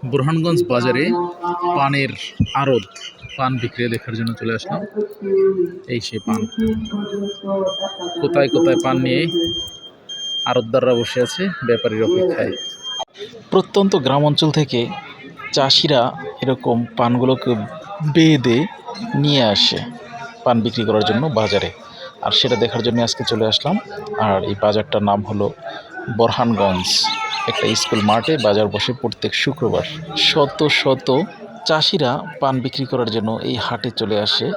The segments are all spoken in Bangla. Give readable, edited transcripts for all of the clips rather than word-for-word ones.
বুরহানগঞ্জ বাজারে পানের আড়ত, পান বিক্রি দেখার জন্য চলে আসলাম। এই সেই পান, কোথায় কোথায় পান নিয়ে আড়তদাররা বসে আছে ব্যাপারীর অপেক্ষায়। প্রত্যন্ত গ্রাম অঞ্চল থেকে চাষিরা এরকম পানগুলোকে বেঁধে নিয়ে আসে পান বিক্রি করার জন্য বাজারে, আর সেটা দেখার জন্য আজকে চলে আসলাম। আর এই বাজারটার নাম হলো বুরহানগঞ্জ। একটা স্কুল মাঠে বাজার বসে প্রত্যেক শুক্রবার। শত শত চাষিরা পান বিক্রি করার জন্য এই হাটে চলে আসে।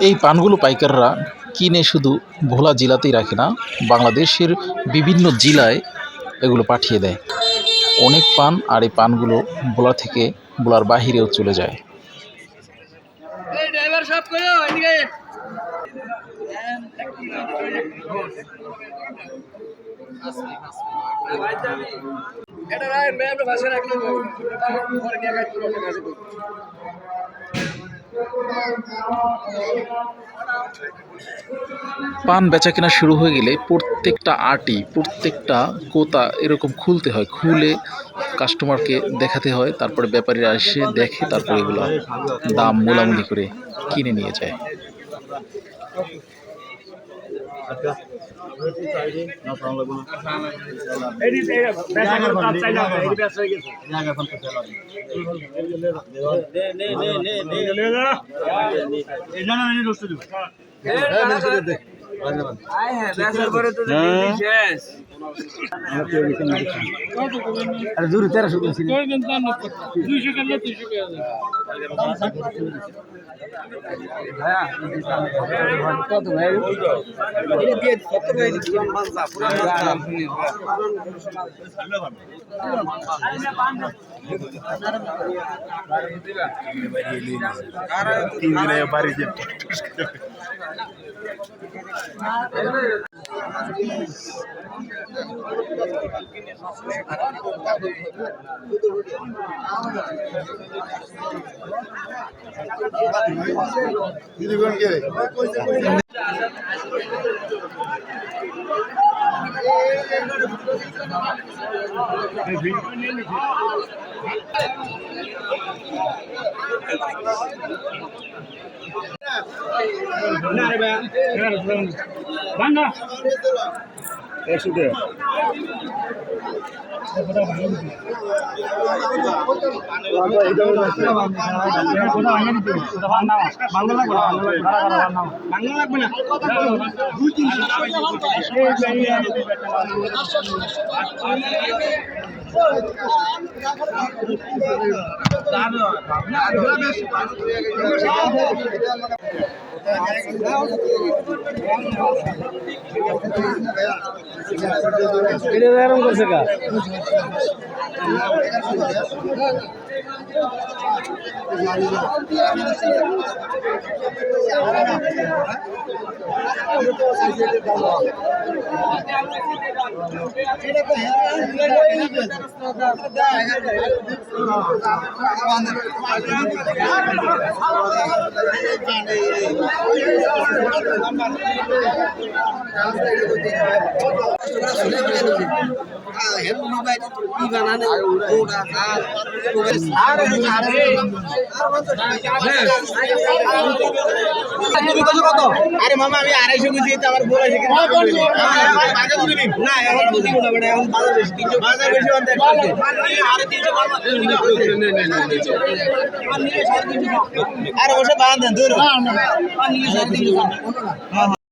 এই পানগুলো পাইকাররা কিনে শুধু ভোলা জেলাতেই রাখে না, বাংলাদেশের বিভিন্ন জেলায় এগুলো পাঠিয়ে দেয়। অনেক পান, আর এই পানগুলো ভোলা থেকে ভোলার বাহিরেও চলে যায়। পান বেচা কেনা শুরু হয়ে গেলে প্রত্যেকটা আটি, প্রত্যেকটা কোতা এরকম খুলতে হয়, খুলে কাস্টমারকে দেখাতে হয়। তারপরে ব্যাপারীরা এসে দেখে, তারপরে এগুলো দাম মোলামুলি করে কিনে নিয়ে যায়। আরে মামা আমি 250 বুঝি তো আমার বলে না এখন বুঝি না বেটা, এখন বাজার বেশি অন্তে আরে 300 আরে বসে বাঁধেন দূর